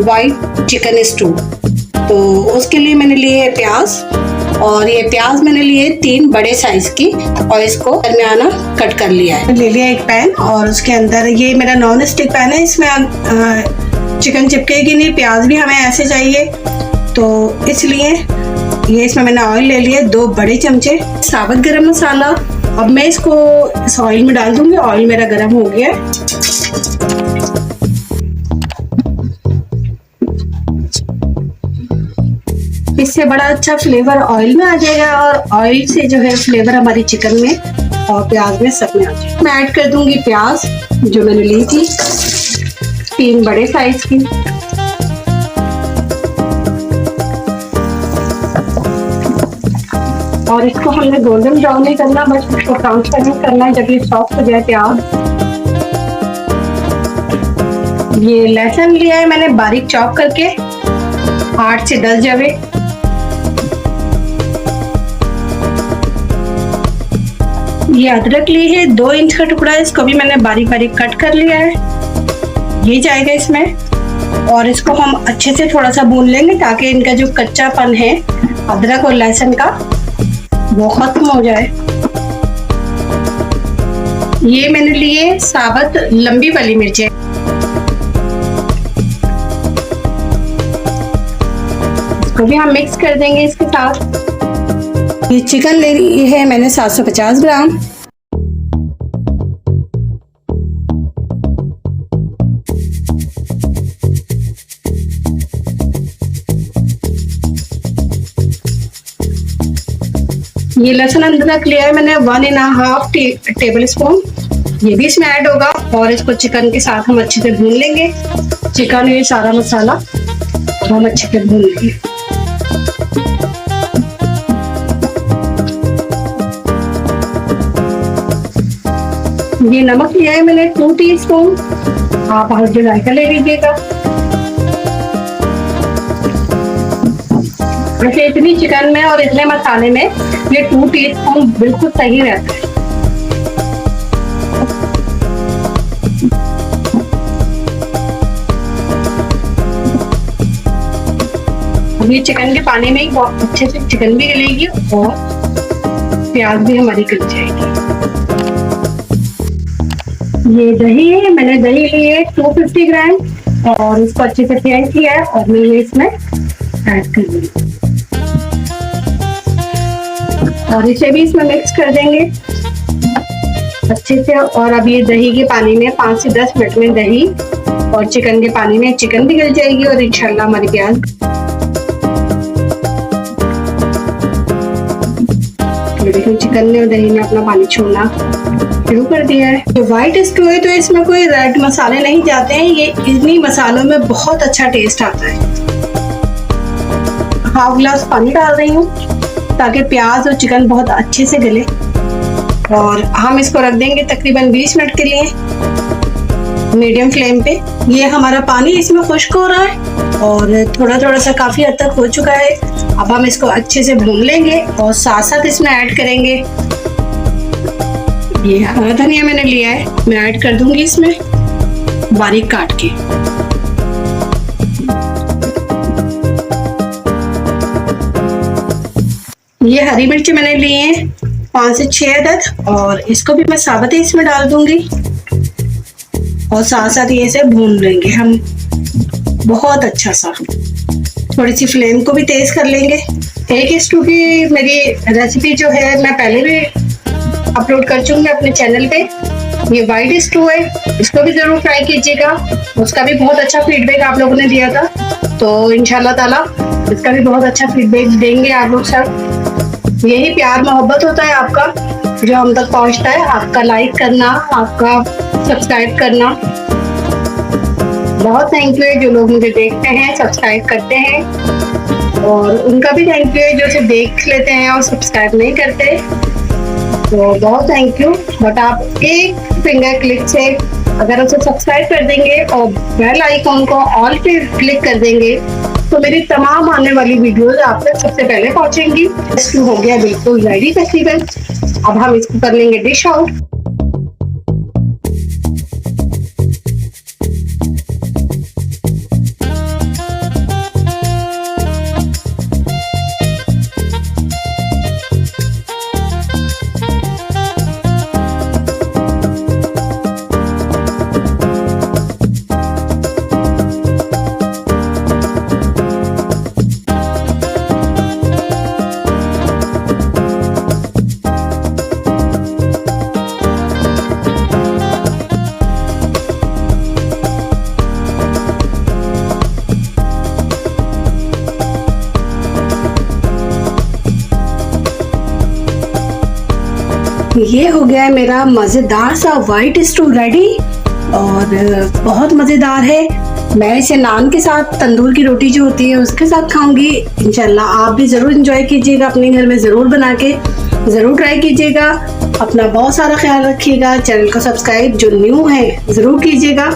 White chicken stew. तो उसके लिए मैंने लिए है प्याज, और ये प्याज मैंने लिए 3 बड़े साइज की, और इसको दरमियाना कट कर लिया है। ले लिया एक पैन, और उसके अंदर ये मेरा नॉन स्टिक पैन है, इसमें चिकन चिपकेगी नहीं। प्याज भी हमें ऐसे चाहिए, तो इसलिए ये इसमें मैंने ऑयल ले लिया 2 बड़े चमचे। साबुत गरम मसाला, अब मैं इसको इस ऑयल में डाल दूंगी। ऑयल मेरा गरम हो गया है। इससे बड़ा अच्छा फ्लेवर ऑयल में आ जाएगा, और ऑयल से जो है फ्लेवर हमारी चिकन में और प्याज में सब में आ जाएगा। मैं ऐड कर दूंगी प्याज जो मैंने ली थी 3 बड़े साइज की। और इसको हमने गोल्डन ब्राउन नहीं करना, बस इसको ट्रांसपेरेंट करना है। जब ये सॉफ्ट हो जाए प्याज। ये लहसुन लिया है मैंने बारीक चॉप करके, 8 से 10 जवे। ये अदरक ली है 2 इंच का टुकड़ा, इसको भी मैंने बारीक बारीक कट कर लिया है। ये जाएगा इसमें, और इसको हम अच्छे से थोड़ा सा भून लेंगे ताकि इनका जो कच्चापन है अदरक और लहसुन का वो खत्म हो जाए। ये मैंने लिए साबुत लंबी वाली मिर्चें, इसको भी हम मिक्स कर देंगे इसके साथ। ये चिकन ले ली है मैंने 750 ग्राम। ये लहसुन अदरक लिया है मैंने 1.5 टेबल स्पून, ये भी इसमें ऐड होगा, और इसको चिकन के साथ हम अच्छे से भून लेंगे। चिकन ये सारा मसाला हम अच्छे से भून लेंगे। ये नमक लिया है मैंने 2 टीस्पून, आप हल्दी जायका ले लीजिएगा। वैसे इतनी चिकन में और इतने मसाले में ये 2 टीस्पून बिल्कुल सही रहता है। अब ये चिकन के पानी में ही बहुत अच्छे से चिकन भी गलेगी और प्याज भी हमारी गल जाएगी। ये दही है, मैंने दही ली है 250 ग्राम, और इसको अच्छे से फेंट किया है, और मैं ये इसमें ऐड कर दूंगी, और इसे भी इसमें मिक्स कर देंगे अच्छे से। और अब ये दही के पानी में 5 से 10 मिनट में दही और चिकन के पानी में चिकन भी गल जाएगी, और इंशाल्लाह हमारी प्याज। देखिए चिकन ने और दही ने अपना पानी छोड़ना शुरू कर दिया है। ये व्हाइट स्टू है, तो इसमें कोई रेड मसाले नहीं जाते हैं। ये इन्हीं मसालों में बहुत अच्छा टेस्ट आता है। 1/2 गिलास पानी डाल रही हूँ ताकि प्याज और चिकन बहुत अच्छे से गले, और हम इसको रख देंगे तकरीबन 20 मिनट के लिए मीडियम फ्लेम पे। ये हमारा पानी इसमें खुश्क हो रहा है, और थोड़ा थोड़ा सा काफी हद तक हो चुका है। अब हम इसको अच्छे से भून लेंगे, और साथ साथ इसमें ऐड करेंगे ये हरा धनिया मैंने लिया है, मैं ऐड कर दूंगी इसमें बारीक काट के। ये हरी मिर्ची मैंने ली है 5 से 6 अदद, और इसको भी मैं साबुत ही इसमें डाल दूंगी, और साथ साथ ये से भून लेंगे हम बहुत अच्छा सा। थोड़ी सी फ्लेम को भी तेज कर लेंगे। एक स्टू की मेरी रेसिपी जो है मैं पहले भी अपलोड कर चुकी अपने चैनल पे। ये वाइट स्टू है, इसको भी जरूर ट्राई कीजिएगा, उसका भी बहुत अच्छा फीडबैक आप लोगों ने दिया था, तो इंशाल्लाह ताला इसका भी बहुत अच्छा फीडबैक देंगे आप लोग सब। यही प्यार मोहब्बत होता है आपका जो हम तक पहुंचता है, आपका लाइक करना, आपका सब्सक्राइब करना। बहुत थैंक यू है जो लोग मुझे देखते हैं, सब्सक्राइब करते हैं, और उनका भी थैंक यू है जो सिर्फ देख लेते हैं और सब्सक्राइब नहीं करते। तो बहुत थैंक यू। बट आप एक फिंगर क्लिक से अगर उसे सब्सक्राइब कर देंगे और बेल आइकॉन को ऑल पे क्लिक कर देंगे तो मेरी तमाम आने वाली वीडियोस आप तक सबसे पहले पहुंचेंगी। स्टू हो गया बिल्कुल रेडी तकरीबन। अब हम इसको कर लेंगे डिश आउट। ये हो गया है मेरा मज़ेदार सा वाइट स्टू रेडी और बहुत मज़ेदार है। मैं इसे नान के साथ, तंदूर की रोटी जो होती है उसके साथ खाऊंगी। इंशाल्लाह आप भी ज़रूर इंजॉय कीजिएगा, अपने घर में ज़रूर बना के ज़रूर ट्राई कीजिएगा। अपना बहुत सारा ख्याल रखिएगा। चैनल को सब्सक्राइब जो न्यू है ज़रूर कीजिएगा।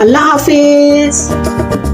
अल्लाह हाफिज़।